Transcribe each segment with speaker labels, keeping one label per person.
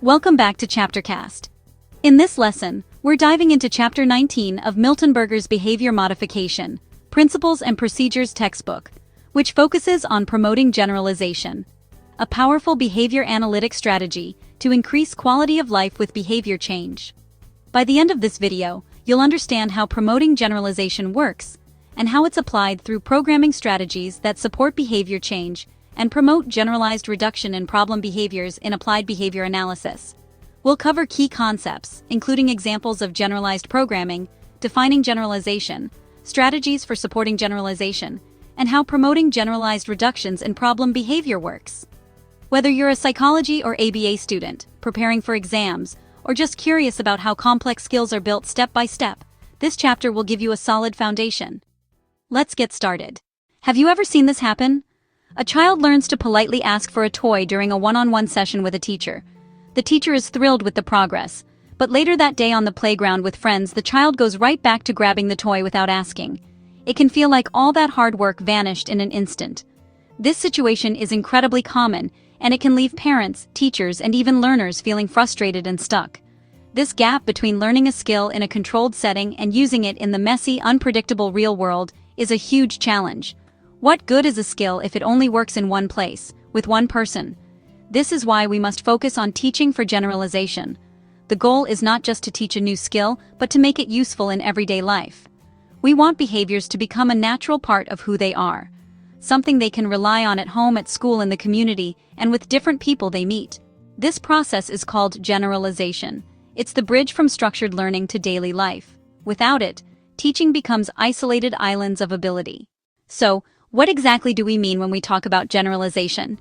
Speaker 1: Welcome back to ChapterCast. In this lesson, we're diving into Chapter 19 of Miltenberger's Behavior Modification, Principles and Procedures textbook, which focuses on promoting generalization, a powerful behavior analytic strategy to increase quality of life with behavior change. By the end of this video, you'll understand how promoting generalization works and how it's applied through programming strategies that support behavior change and promote generalized reduction in problem behaviors in applied behavior analysis. We'll cover key concepts, including examples of generalized programming, defining generalization, strategies for supporting generalization, and how promoting generalized reductions in problem behavior works. Whether you're a psychology or ABA student, preparing for exams, or just curious about how complex skills are built step by step, this chapter will give you a solid foundation. Let's get started. Have you ever seen this happen? A child learns to politely ask for a toy during a one-on-one session with a teacher. The teacher is thrilled with the progress, but later that day on the playground with friends, the child goes right back to grabbing the toy without asking. It can feel like all that hard work vanished in an instant. This situation is incredibly common, and it can leave parents, teachers, and even learners feeling frustrated and stuck. This gap between learning a skill in a controlled setting and using it in the messy, unpredictable real world is a huge challenge. What good is a skill if it only works in one place, with one person? This is why we must focus on teaching for generalization. The goal is not just to teach a new skill, but to make it useful in everyday life. We want behaviors to become a natural part of who they are, something they can rely on at home, at school, in the community, and with different people they meet. This process is called generalization. It's the bridge from structured learning to daily life. Without it, teaching becomes isolated islands of ability. So, what exactly do we mean when we talk about generalization?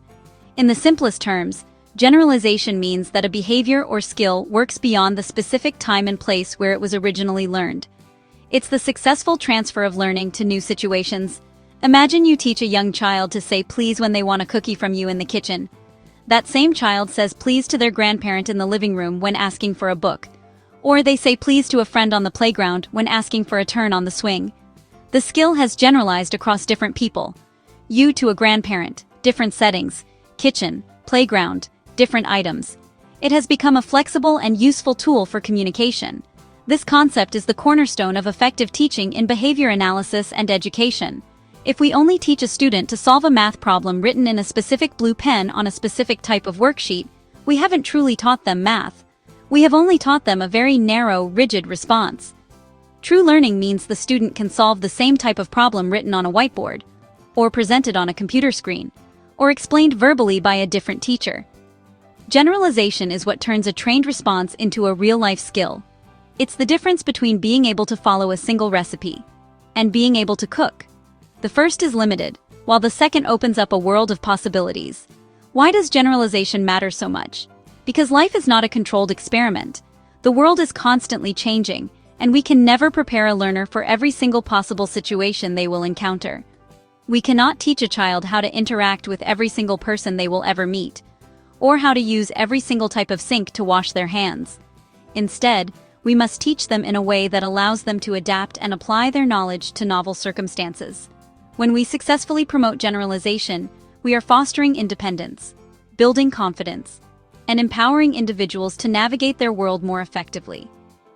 Speaker 1: In the simplest terms, generalization means that a behavior or skill works beyond the specific time and place where it was originally learned. It's the successful transfer of learning to new situations. Imagine you teach a young child to say please when they want a cookie from you in the kitchen. That same child says please to their grandparent in the living room when asking for a book. Or they say please to a friend on the playground when asking for a turn on the swing. The skill has generalized across different people. You to a grandparent, different settings, kitchen, playground, different items. It has become a flexible and useful tool for communication. This concept is the cornerstone of effective teaching in behavior analysis and education. If we only teach a student to solve a math problem written in a specific blue pen on a specific type of worksheet, we haven't truly taught them math. We have only taught them a very narrow, rigid response. True learning means the student can solve the same type of problem written on a whiteboard, or presented on a computer screen, or explained verbally by a different teacher. Generalization is what turns a trained response into a real-life skill. It's the difference between being able to follow a single recipe and being able to cook. The first is limited, while the second opens up a world of possibilities. Why does generalization matter so much? Because life is not a controlled experiment. The world is constantly changing, and we can never prepare a learner for every single possible situation they will encounter. We cannot teach a child how to interact with every single person they will ever meet, or how to use every single type of sink to wash their hands. Instead, we must teach them in a way that allows them to adapt and apply their knowledge to novel circumstances. When we successfully promote generalization, we are fostering independence, building confidence, and empowering individuals to navigate their world more effectively.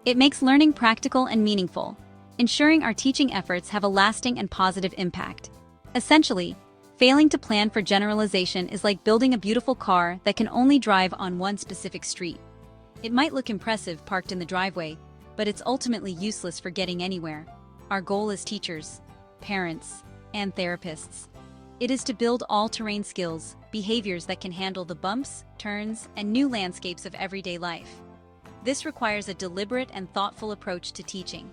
Speaker 1: It makes learning practical and meaningful, ensuring our teaching efforts have a lasting and positive impact. Essentially, failing to plan for generalization is like building a beautiful car that can only drive on one specific street. It might look impressive parked in the driveway, but it's ultimately useless for getting anywhere. Our goal as teachers, parents, and therapists, it is to build all-terrain skills, behaviors that can handle the bumps, turns, and new landscapes of everyday life. This requires a deliberate and thoughtful approach to teaching,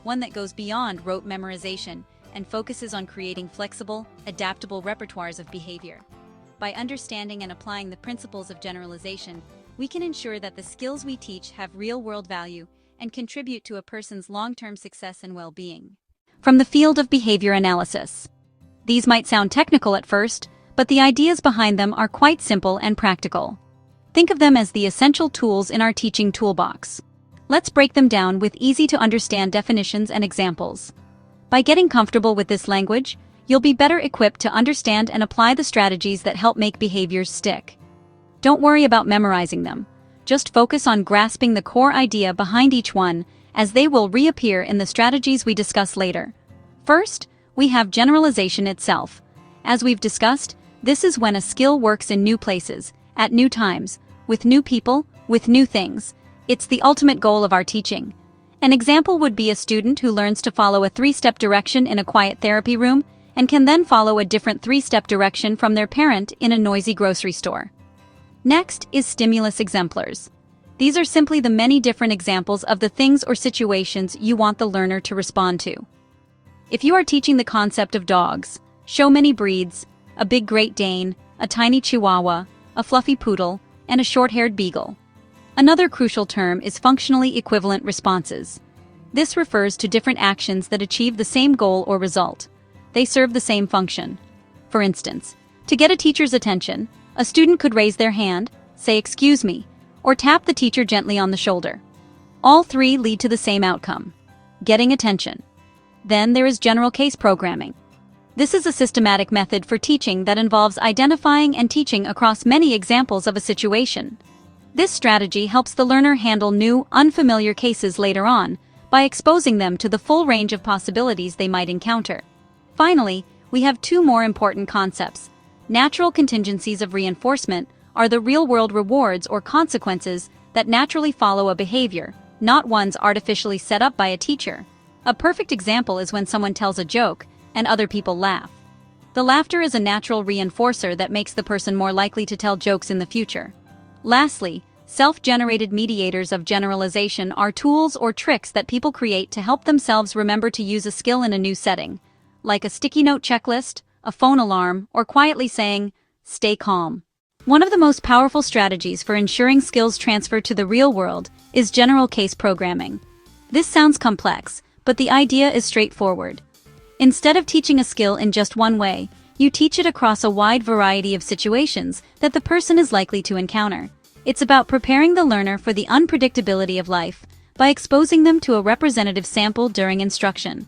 Speaker 1: one that goes beyond rote memorization and focuses on creating flexible, adaptable repertoires of behavior. By understanding and applying the principles of generalization, we can ensure that the skills we teach have real-world value and contribute to a person's long-term success and well-being. From the field of behavior analysis. These might sound technical at first, but the ideas behind them are quite simple and practical. Think of them as the essential tools in our teaching toolbox. Let's break them down with easy-to-understand definitions and examples. By getting comfortable with this language, you'll be better equipped to understand and apply the strategies that help make behaviors stick. Don't worry about memorizing them. Just focus on grasping the core idea behind each one, as they will reappear in the strategies we discuss later. First, we have generalization itself. As we've discussed, this is when a skill works in new places, at new times, with new people, with new things. It's the ultimate goal of our teaching. An example would be a student who learns to follow a 3-step direction in a quiet therapy room and can then follow a different 3-step direction from their parent in a noisy grocery store. Next is stimulus exemplars. These are simply the many different examples of the things or situations you want the learner to respond to. If you are teaching the concept of dogs, show many breeds, a big Great Dane, a tiny Chihuahua, a fluffy poodle, and a short-haired beagle. Another crucial term is functionally equivalent responses. This refers to different actions that achieve the same goal or result. They serve the same function. For instance, to get a teacher's attention, a student could raise their hand, say "excuse me," or tap the teacher gently on the shoulder. All three lead to the same outcome: getting attention. Then there is general case programming. This is a systematic method for teaching that involves identifying and teaching across many examples of a situation. This strategy helps the learner handle new, unfamiliar cases later on by exposing them to the full range of possibilities they might encounter. Finally, we have two more important concepts. Natural contingencies of reinforcement are the real-world rewards or consequences that naturally follow a behavior, not ones artificially set up by a teacher. A perfect example is when someone tells a joke and other people laugh. The laughter is a natural reinforcer that makes the person more likely to tell jokes in the future. Lastly, self-generated mediators of generalization are tools or tricks that people create to help themselves remember to use a skill in a new setting, like a sticky note checklist, a phone alarm, or quietly saying, "Stay calm." One of the most powerful strategies for ensuring skills transfer to the real world is general case programming. This sounds complex, but the idea is straightforward. Instead of teaching a skill in just one way, you teach it across a wide variety of situations that the person is likely to encounter. It's about preparing the learner for the unpredictability of life by exposing them to a representative sample during instruction.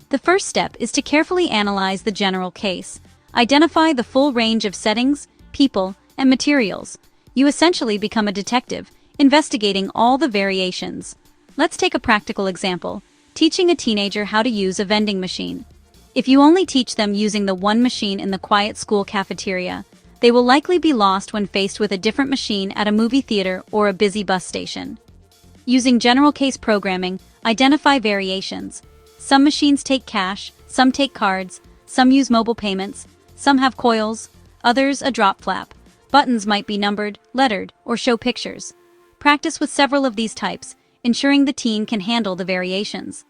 Speaker 1: The first step is to carefully analyze the general case. Identify the full range of settings, people, and materials. You essentially become a detective, investigating all the variations. Let's take a practical example: teaching a teenager how to use a vending machine. If you only teach them using the one machine in the quiet school cafeteria, they will likely be lost when faced with a different machine at a movie theater or a busy bus station. Using general case programming, identify variations. Some machines take cash, some take cards, some use mobile payments, some have coils, others a drop flap. Buttons might be numbered, lettered, or show pictures. Practice with several of these types, ensuring the teen can handle the variations.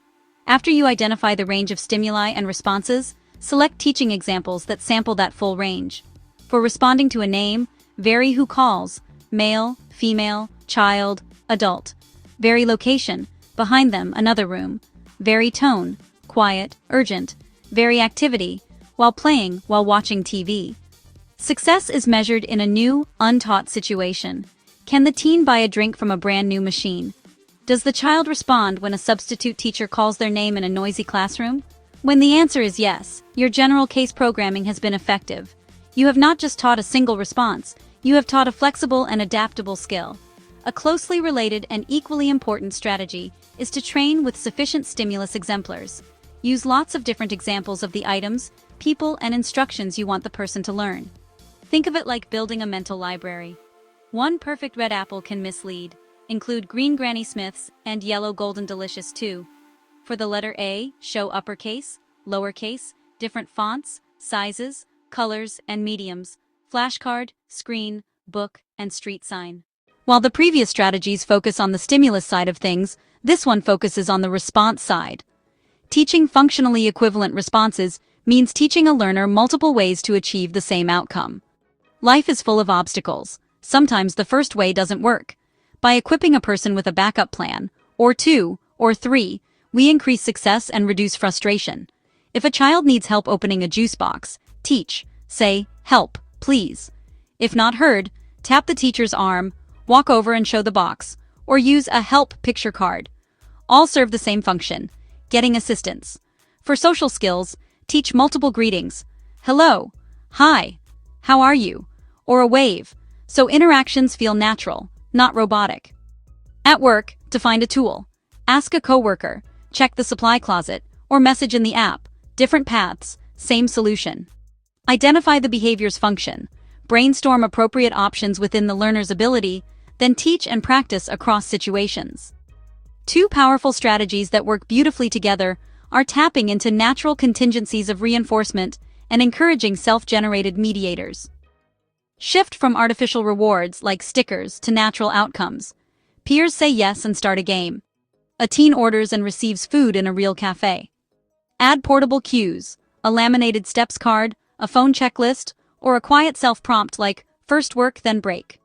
Speaker 1: After you identify the range of stimuli and responses, select teaching examples that sample that full range. For responding to a name, vary who calls: male, female, child, adult. Vary location: behind them, another room. Vary tone: quiet, urgent. Vary activity: while playing, while watching TV. Success is measured in a new, untaught situation. Can the teen buy a drink from a brand new machine? Does the child respond when a substitute teacher calls their name in a noisy classroom? When the answer is yes, your general case programming has been effective. You have not just taught a single response, you have taught a flexible and adaptable skill. A closely related and equally important strategy is to train with sufficient stimulus exemplars. Use lots of different examples of the items, people, and instructions you want the person to learn. Think of it like building a mental library. One perfect red apple can mislead. Include green Granny Smiths and yellow Golden Delicious too. For the letter A, show uppercase, lowercase, different fonts, sizes, colors, and mediums, flashcard, screen, book, and street sign. While the previous strategies focus on the stimulus side of things, this one focuses on the response side. Teaching functionally equivalent responses means teaching a learner multiple ways to achieve the same outcome. Life is full of obstacles. Sometimes the first way doesn't work. By equipping a person with a backup plan, or two, or three, we increase success and reduce frustration. If a child needs help opening a juice box, teach, say, "Help, please." If not heard, tap the teacher's arm, walk over and show the box, or use a help picture card. All serve the same function: getting assistance. For social skills, teach multiple greetings: hello, hi, how are you, or a wave, so interactions feel natural, not robotic. At work, to find a tool. Ask a coworker, check the supply closet, or message in the app. Different paths, same solution. Identify the behavior's function. Brainstorm appropriate options within the learner's ability, then teach and practice across situations. Two powerful strategies that work beautifully together are tapping into natural contingencies of reinforcement and encouraging self-generated mediators. Shift from artificial rewards like stickers to natural outcomes. Peers say yes and start a game. A teen orders and receives food in a real cafe. Add portable cues, a laminated steps card, a phone checklist, or a quiet self-prompt like first work then break.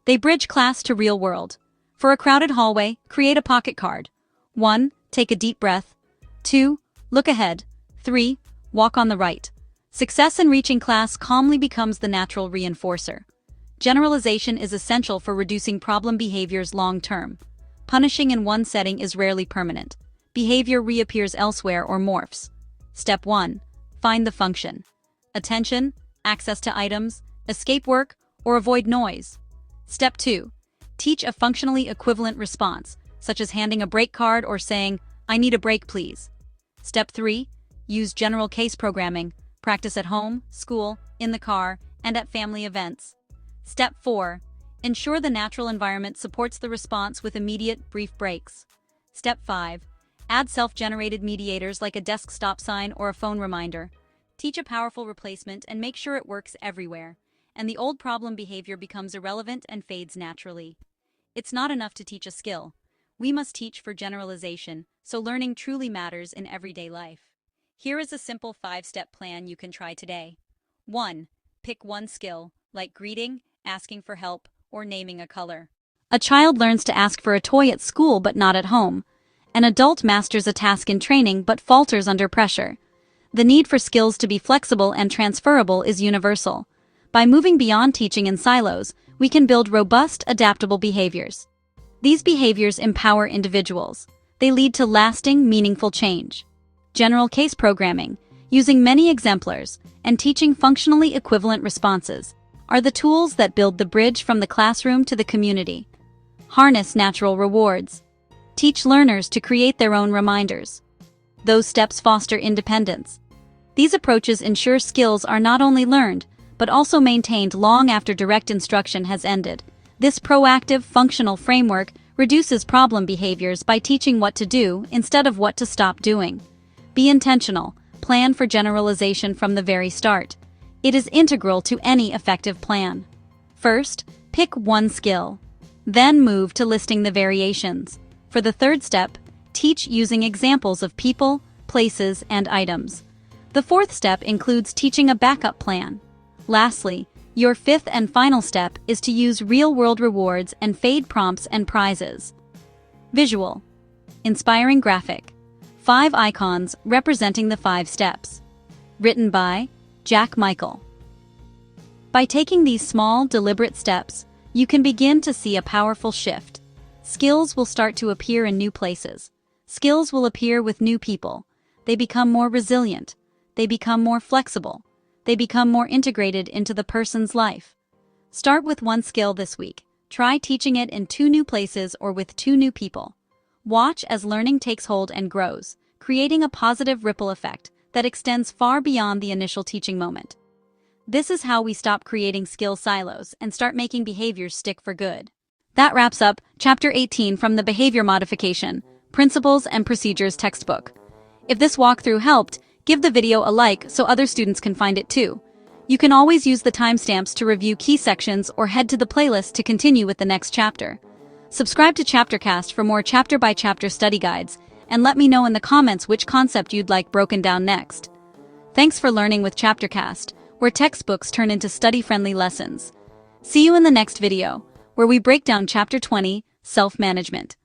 Speaker 1: They bridge class to real world. For a crowded hallway, create a pocket card. 1. Take a deep breath. 2. Look ahead. 3. Walk on the right. Success in reaching class calmly becomes the natural reinforcer. Generalization is essential for reducing problem behaviors long-term. Punishing in one setting is rarely permanent. Behavior reappears elsewhere or morphs. Step 1. Find the function. Attention, access to items, escape work, or avoid noise. Step 2. Teach a functionally equivalent response, such as handing a break card or saying, "I need a break, please." Step 3. Use general case programming. Practice at home, school, in the car, and at family events. Step 4. Ensure the natural environment supports the response with immediate, brief breaks. Step 5. Add self-generated mediators like a desk stop sign or a phone reminder. Teach a powerful replacement and make sure it works everywhere, and the old problem behavior becomes irrelevant and fades naturally. It's not enough to teach a skill. We must teach for generalization, so learning truly matters in everyday life. Here is a simple 5-step plan you can try today. 1. Pick one skill, like greeting, asking for help, or naming a color. A child learns to ask for a toy at school but not at home. An adult masters a task in training but falters under pressure. The need for skills to be flexible and transferable is universal. By moving beyond teaching in silos, we can build robust, adaptable behaviors. These behaviors empower individuals. They lead to lasting, meaningful change. General case programming, using many exemplars, and teaching functionally equivalent responses are the tools that build the bridge from the classroom to the community. Harness natural rewards. Teach learners to create their own reminders. Those steps foster independence. These approaches ensure skills are not only learned, but also maintained long after direct instruction has ended. This proactive, functional framework reduces problem behaviors by teaching what to do instead of what to stop doing. Be intentional. Plan for generalization from the very start. It is integral to any effective plan. First, pick one skill. Then move to listing the variations. For the third step, teach using examples of people, places, and items. The fourth step includes teaching a backup plan. Lastly, your fifth and final step is to use real-world rewards and fade prompts and prizes. Visual. Inspiring graphic. 5 icons representing the 5 steps. Written by Jack Michael. By taking these small, deliberate steps, you can begin to see a powerful shift. Skills will start to appear in new places. Skills will appear with new people. They become more resilient. They become more flexible. They become more integrated into the person's life. Start with one skill this week. Try teaching it in 2 new places or with 2 new people. Watch as learning takes hold and grows, creating a positive ripple effect that extends far beyond the initial teaching moment. This is how we stop creating skill silos and start making behaviors stick for good. That wraps up Chapter 18 from the Behavior Modification, Principles and Procedures textbook. If this walkthrough helped, give the video a like so other students can find it too. You can always use the timestamps to review key sections or head to the playlist to continue with the next chapter. Subscribe to ChapterCast for more chapter-by-chapter study guides, and let me know in the comments which concept you'd like broken down next. Thanks for learning with ChapterCast, where textbooks turn into study-friendly lessons. See you in the next video, where we break down Chapter 20, Self-Management.